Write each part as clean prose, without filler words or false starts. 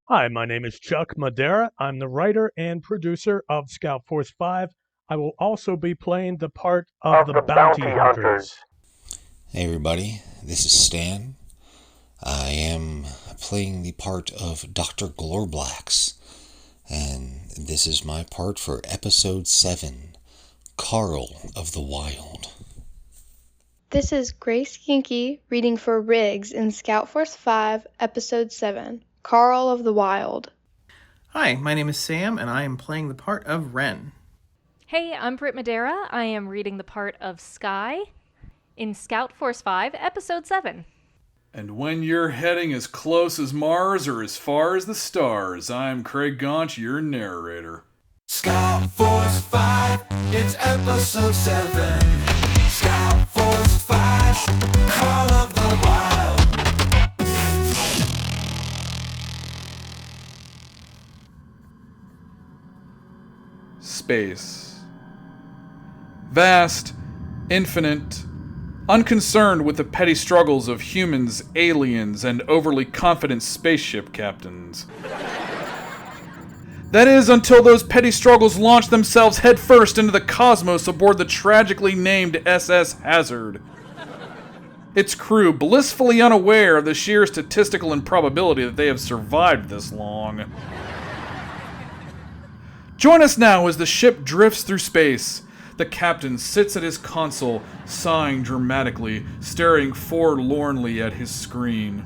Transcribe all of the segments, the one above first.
Hi, my name is Chuck Madera. I'm the writer and producer of Scout Force 5. I will also be playing the part of the Bounty Hunters. Hey everybody, this is Stan. I am playing the part of Dr. Glorblax, and this is my part for Episode 7, Carl of the Wild. This is Grace Kinky reading for Riggs in Scout Force 5, Episode 7, Carl of the Wild. Hi, my name is Sam, and I am playing the part of Wren. Hey, I'm Britt Madera. I am reading the part of Sky in Scout Force 5, Episode 7. And when you're heading as close as Mars or as far as the stars, I'm Craig Gaunch, your narrator. Scout Force 5, it's Episode 7. Scout Force 5, Call of the Wild. Space. Vast, infinite, unconcerned with the petty struggles of humans, aliens, and overly confident spaceship captains. That is, until those petty struggles launch themselves headfirst into the cosmos aboard the tragically named SS Hazard. Its crew blissfully unaware of the sheer statistical improbability that they have survived this long. Join us now as the ship drifts through space. The captain sits at his console, sighing dramatically, staring forlornly at his screen.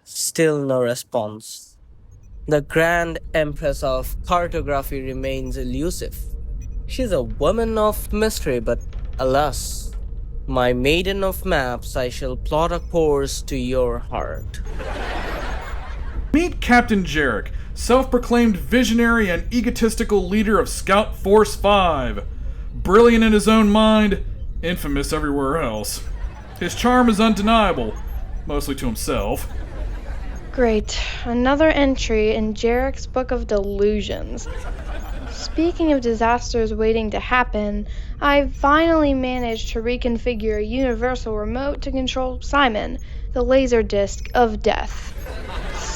Still no response. The Grand Empress of Cartography remains elusive. She's a woman of mystery, but alas, my maiden of maps, I shall plot a course to your heart. Meet Captain Jerick, self-proclaimed visionary and egotistical leader of Scout Force 5. Brilliant in his own mind, infamous everywhere else. His charm is undeniable, mostly to himself. Great, another entry in Jerick's Book of Delusions. Speaking of disasters waiting to happen, I finally managed to reconfigure a universal remote to control Simon, the laser disc of death.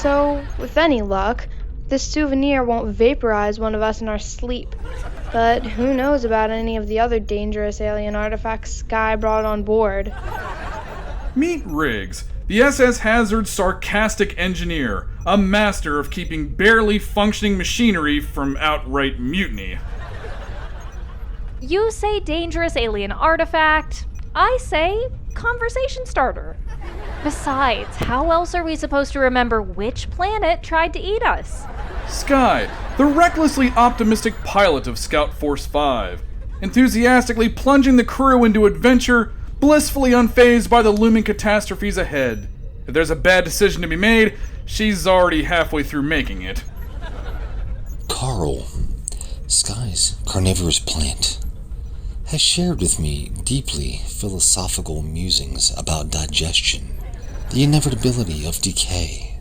So, with any luck, this souvenir won't vaporize one of us in our sleep. But who knows about any of the other dangerous alien artifacts Sky brought on board. Meet Riggs, the SS Hazard's sarcastic engineer, a master of keeping barely functioning machinery from outright mutiny. You say dangerous alien artifact. I say conversation starter. Besides, how else are we supposed to remember which planet tried to eat us? Sky, the recklessly optimistic pilot of Scout Force 5, enthusiastically plunging the crew into adventure, blissfully unfazed by the looming catastrophes ahead. If there's a bad decision to be made, she's already halfway through making it. Carl, Sky's carnivorous plant, has shared with me deeply philosophical musings about digestion, the inevitability of decay,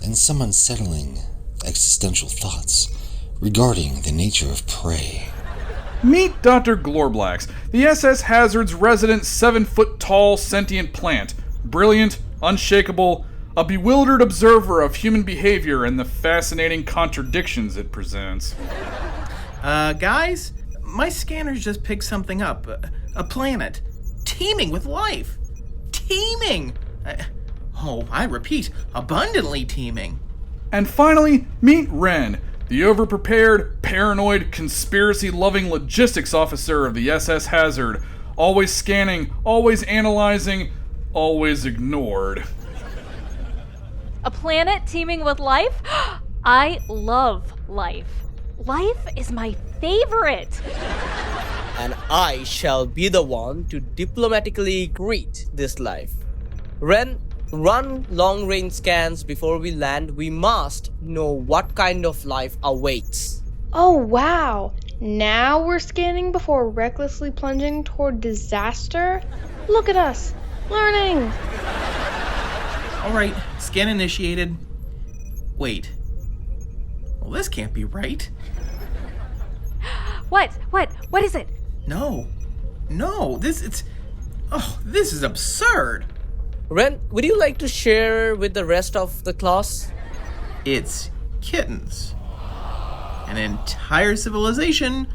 and some unsettling existential thoughts regarding the nature of prey. Meet Dr. Glorblax, the SS Hazard's resident 7-foot-tall sentient plant, brilliant, unshakable, a bewildered observer of human behavior and the fascinating contradictions it presents. Guys, my scanners just picked something up. A planet. Teeming with life. Teeming! I repeat, abundantly teeming. And finally, meet Wren, the overprepared, paranoid, conspiracy-loving logistics officer of the SS Hazard, always scanning, always analyzing, always ignored. A planet teeming with life? I love life. Life is my favorite. And I shall be the one to diplomatically greet this life. Ren, run long-range scans before we land. We must know what kind of life awaits. Oh wow, now we're scanning before recklessly plunging toward disaster? Look at us, learning! Alright, scan initiated. Wait. Well, this can't be right. What? What is it? No, this is absurd. Ren, would you like to share with the rest of the class? It's kittens. An entire civilization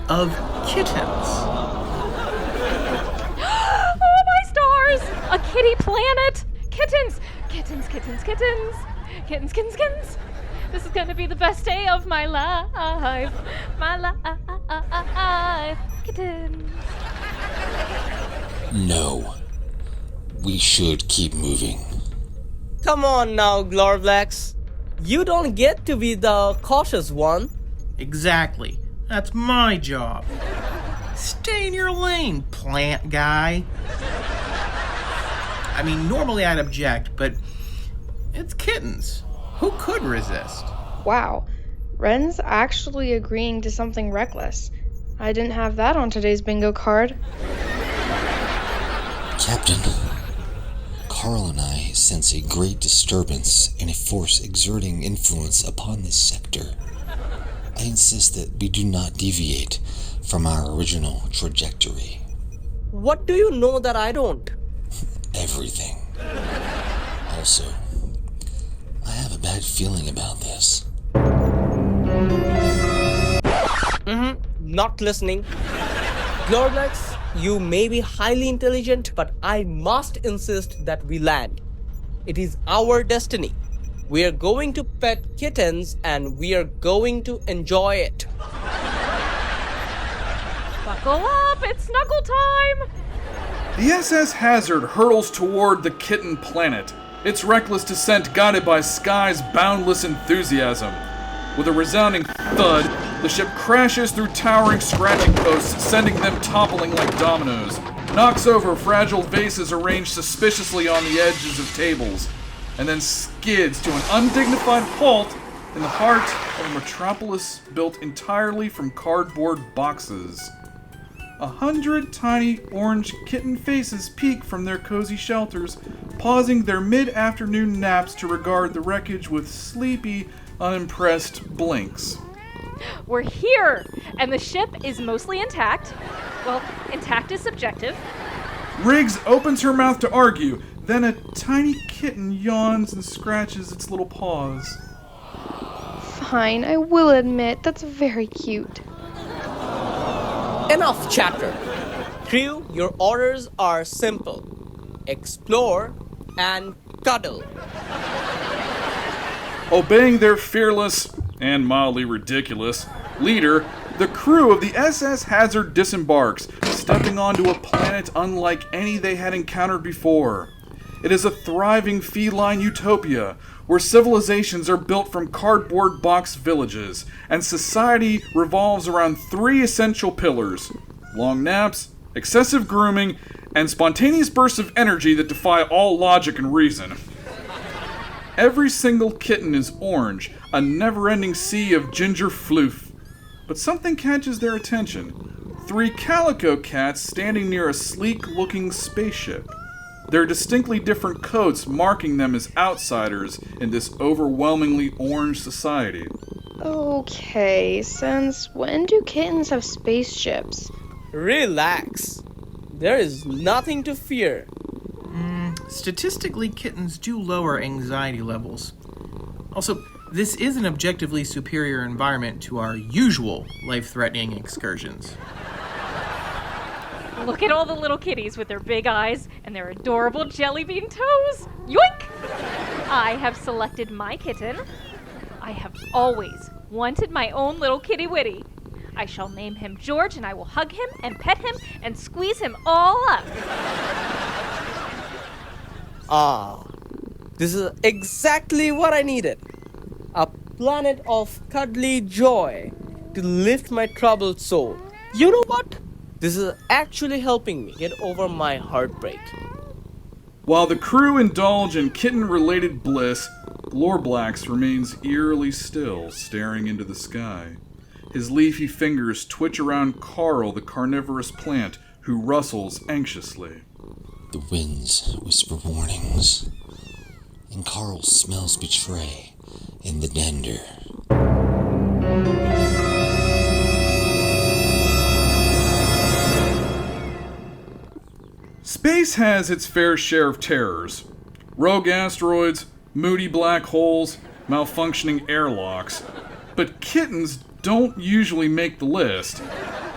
of kittens. Oh, my stars! A kitty planet! Kittens! Kittens, kittens, kittens! Kittens, kittens, kittens! This is gonna be the best day of my life. My life. Kittens. No. We should keep moving. Come on now, Glorblax. You don't get to be the cautious one. Exactly. That's my job. Stay in your lane, plant guy. I mean, normally I'd object, but it's kittens. Who could resist? Wow, Ren's actually agreeing to something reckless. I didn't have that on today's bingo card. Captain, Carl and I sense a great disturbance and a force exerting influence upon this sector. I insist that we do not deviate from our original trajectory. What do you know that I don't? Everything. Also, I have a bad feeling about this. Not listening. Glorblax, you may be highly intelligent, but I must insist that we land. It is our destiny. We are going to pet kittens and we are going to enjoy it. Buckle up, it's snuggle time! The SS Hazard hurtles toward the kitten planet, its reckless descent guided by Sky's boundless enthusiasm. With a resounding thud, the ship crashes through towering scratching posts, sending them toppling like dominoes, knocks over fragile vases arranged suspiciously on the edges of tables, and then skids to an undignified halt in the heart of a metropolis built entirely from cardboard boxes. 100 tiny orange kitten faces peek from their cozy shelters, pausing their mid-afternoon naps to regard the wreckage with sleepy, unimpressed blinks. We're here, and the ship is mostly intact. Well, intact is subjective. Riggs opens her mouth to argue, then a tiny kitten yawns and scratches its little paws. Fine, I will admit, that's very cute. Enough chatter. Crew, your orders are simple. Explore and cuddle. Obeying their fearless, and mildly ridiculous, leader, the crew of the SS Hazard disembarks, stepping onto a planet unlike any they had encountered before. It is a thriving feline utopia, where civilizations are built from cardboard box villages, and society revolves around 3 essential pillars: long naps, excessive grooming, and spontaneous bursts of energy that defy all logic and reason. Every single kitten is orange, a never-ending sea of ginger floof. But something catches their attention. 3 calico cats standing near a sleek-looking spaceship. Their distinctly different coats marking them as outsiders in this overwhelmingly orange society. Okay, since when do kittens have spaceships? Relax. There is nothing to fear. Statistically, kittens do lower anxiety levels. Also, this is an objectively superior environment to our usual life-threatening excursions. Look at all the little kitties with their big eyes and their adorable jelly bean toes. Yoink! I have selected my kitten. I have always wanted my own little kitty witty. I shall name him George, and I will hug him and pet him and squeeze him all up. This is exactly what I needed. A planet of cuddly joy to lift my troubled soul. You know what? This is actually helping me get over my heartbreak. While the crew indulge in kitten-related bliss, Glorblax remains eerily still, staring into the sky. His leafy fingers twitch around Carl, the carnivorous plant, who rustles anxiously. The winds whisper warnings, and Carl smells betray in the dander. Space has its fair share of terrors. Rogue asteroids, moody black holes, malfunctioning airlocks. But kittens don't usually make the list.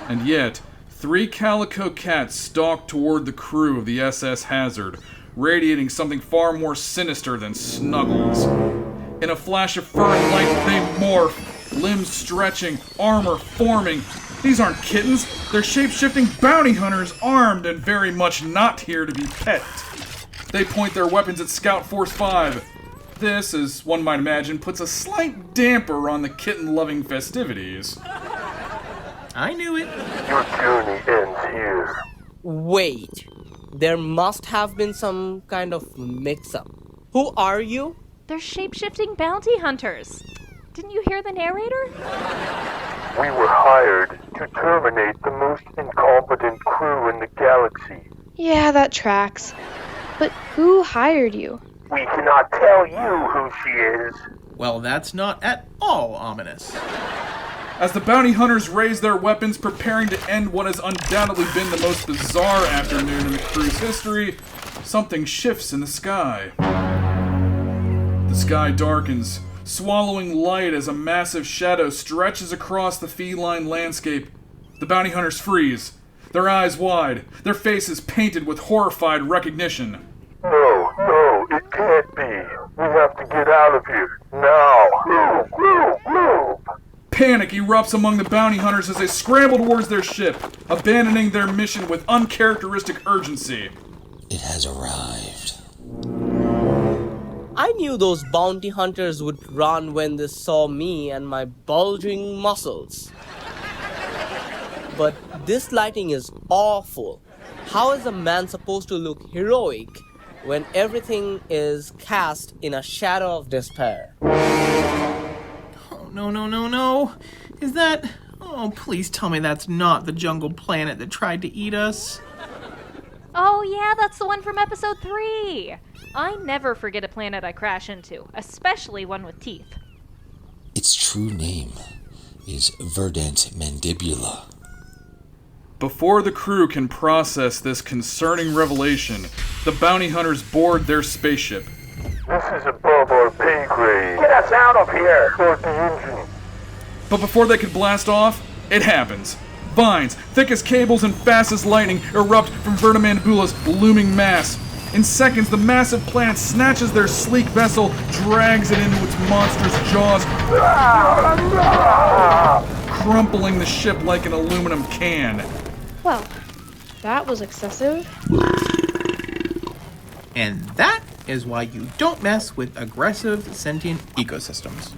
And yet, 3 calico cats stalked toward the crew of the SS Hazard, radiating something far more sinister than Snuggles. In a flash of fur and light, they morph, limbs stretching, armor forming. These aren't kittens, they're shape-shifting bounty hunters armed and very much not here to be pet. They point their weapons at Scout Force 5. This, as one might imagine, puts a slight damper on the kitten-loving festivities. I knew it. Your journey ends here. Wait, there must have been some kind of mix-up. Who are you? They're shape-shifting bounty hunters. Didn't you hear the narrator? We were hired to terminate the most incompetent crew in the galaxy. Yeah, that tracks. But who hired you? We cannot tell you who she is. Well, that's not at all ominous. As the bounty hunters raise their weapons, preparing to end what has undoubtedly been the most bizarre afternoon in the crew's history, something shifts in the sky. The sky darkens, swallowing light as a massive shadow stretches across the feline landscape. The bounty hunters freeze, their eyes wide, their faces painted with horrified recognition. No, it can't be. We have to get out of here. Now. Move. Panic erupts among the bounty hunters as they scramble towards their ship, abandoning their mission with uncharacteristic urgency. It has arrived. I knew those bounty hunters would run when they saw me and my bulging muscles. But this lighting is awful. How is a man supposed to look heroic when everything is cast in a shadow of despair? Oh, no. Is that... Oh, please tell me that's not the jungle planet that tried to eat us. Oh, yeah, that's the one from episode 3. I never forget a planet I crash into, especially one with teeth. Its true name is Verdant Mandibula. Before the crew can process this concerning revelation, the bounty hunters board their spaceship. This is above our pay grade. Get us out of here. Start the engine. But before they could blast off, it happens. Vines, thick as cables and fast as lightning, erupt from Verdamandibula's looming mass. In seconds, the massive planet snatches their sleek vessel, drags it into its monstrous jaws, crumpling the ship like an aluminum can. Well, that was excessive. And that is why you don't mess with aggressive sentient ecosystems.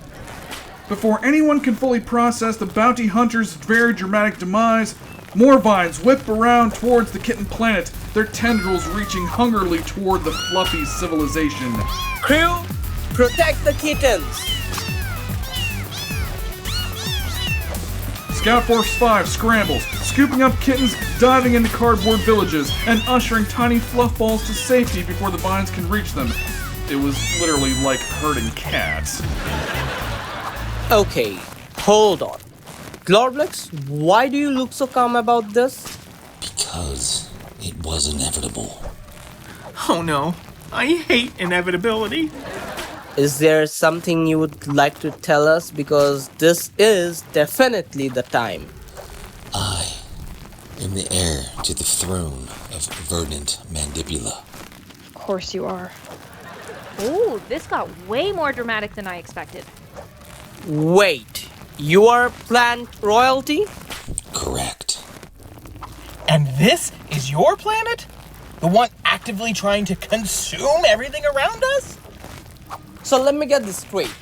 Before anyone can fully process the bounty hunter's very dramatic demise, more vines whip around towards the kitten planet, their tendrils reaching hungrily toward the fluffy civilization. Crew, protect the kittens! Scout Force 5 scrambles, scooping up kittens, diving into cardboard villages, and ushering tiny fluff balls to safety before the vines can reach them. It was literally like herding cats. Okay, hold on. Glorblax, why do you look so calm about this? Because it was inevitable. Oh no, I hate inevitability. Is there something you would like to tell us? Because this is definitely the time. I am the heir to the throne of Verdant Mandibula. Of course you are. Ooh, this got way more dramatic than I expected. Wait, you are plant royalty? Correct. And this is your planet? The one actively trying to consume everything around us? So let me get this straight.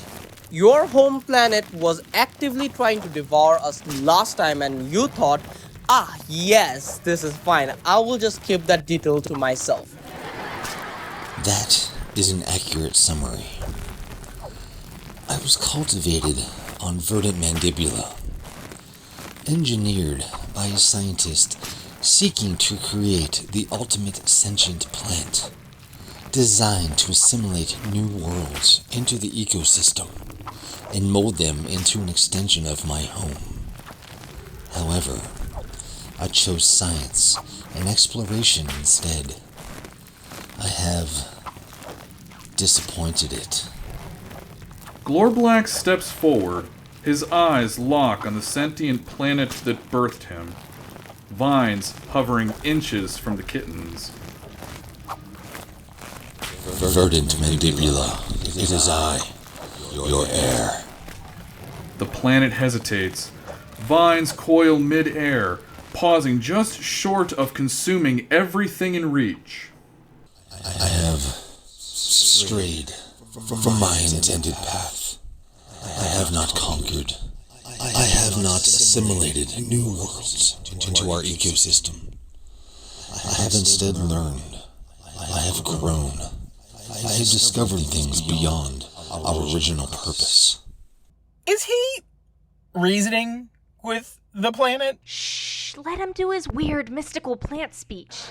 Your home planet was actively trying to devour us last time and you thought, yes, this is fine. I will just keep that detail to myself. That is an accurate summary. I was cultivated on Verdant Mandibula, engineered by a scientist seeking to create the ultimate sentient plant, designed to assimilate new worlds into the ecosystem and mold them into an extension of my home. However, I chose science and exploration instead. I have disappointed it. Glorblax steps forward, his eyes lock on the sentient planet that birthed him, vines hovering inches from the kittens. Verdant mandibula, it is I, your heir. The planet hesitates. Vines coil mid-air, pausing just short of consuming everything in reach. I have strayed from my intended path. I have not conquered. I have not assimilated new worlds into our ecosystem. I have instead learned. I have grown. I have discovered things beyond our original purpose. Is he reasoning with the planet? Shh, let him do his weird mystical plant speech.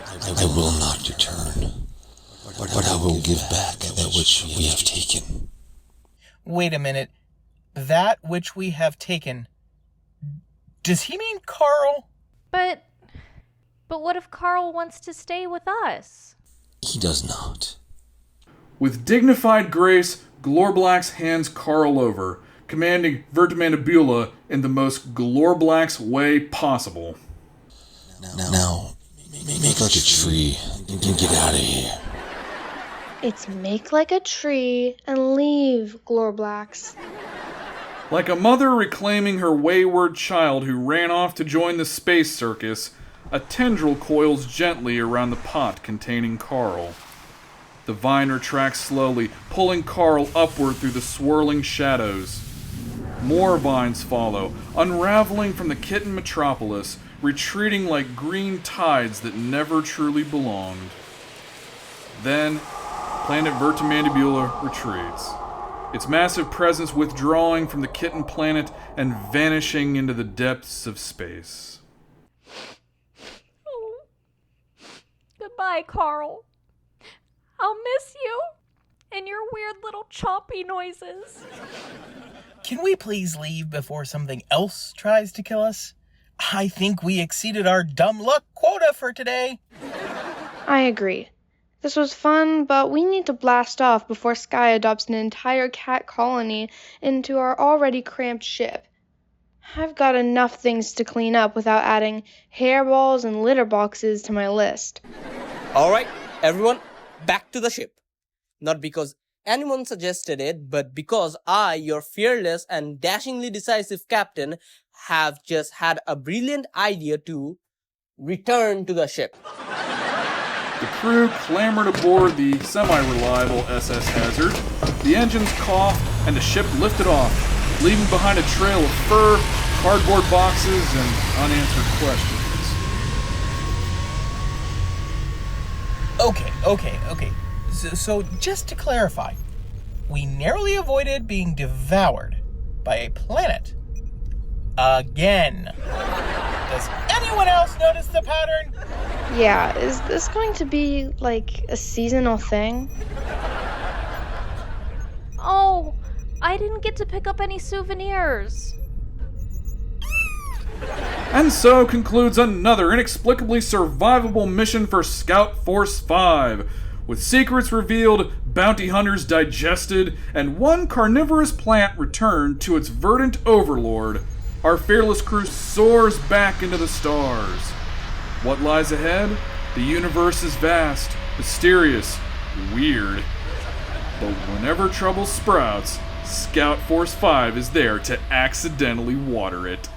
I will not return, but I will give back that which we have taken. Wait a minute. That which we have taken. Does he mean Carl? But what if Carl wants to stay with us? He does not. With dignified grace, Glorblax hands Carl over, commanding Vertimandibula in the most Glorblax way possible. Now, make like a tree and get out of here. It's make like a tree and leave, Glorblax. Like a mother reclaiming her wayward child who ran off to join the space circus, a tendril coils gently around the pot containing Carl. The vine retracts slowly, pulling Carl upward through the swirling shadows. More vines follow, unraveling from the kitten metropolis, retreating like green tides that never truly belonged. Then, planet Vertimandibula retreats, its massive presence withdrawing from the kitten planet and vanishing into the depths of space. Oh. Goodbye, Carl. I'll miss you and your weird little chompy noises. Can we please leave before something else tries to kill us? I think we exceeded our dumb luck quota for today. I agree. This was fun, but we need to blast off before Sky adopts an entire cat colony into our already cramped ship. I've got enough things to clean up without adding hairballs and litter boxes to my list. Alright, everyone, back to the ship. Not because anyone suggested it, but because I, your fearless and dashingly decisive captain, have just had a brilliant idea to return to the ship. The crew clambered aboard the semi-reliable SS Hazard. The engines coughed, and the ship lifted off, leaving behind a trail of fur, cardboard boxes, and unanswered questions. Okay. So just to clarify, we narrowly avoided being devoured by a planet. Again. Does anyone else notice the pattern? Yeah, is this going to be like a seasonal thing? Oh, I didn't get to pick up any souvenirs. And so concludes another inexplicably survivable mission for Scout Force 5. With secrets revealed, bounty hunters digested, and one carnivorous plant returned to its verdant overlord, our fearless crew soars back into the stars. What lies ahead? The universe is vast, mysterious, weird. But whenever trouble sprouts, Scout Force 5 is there to accidentally water it.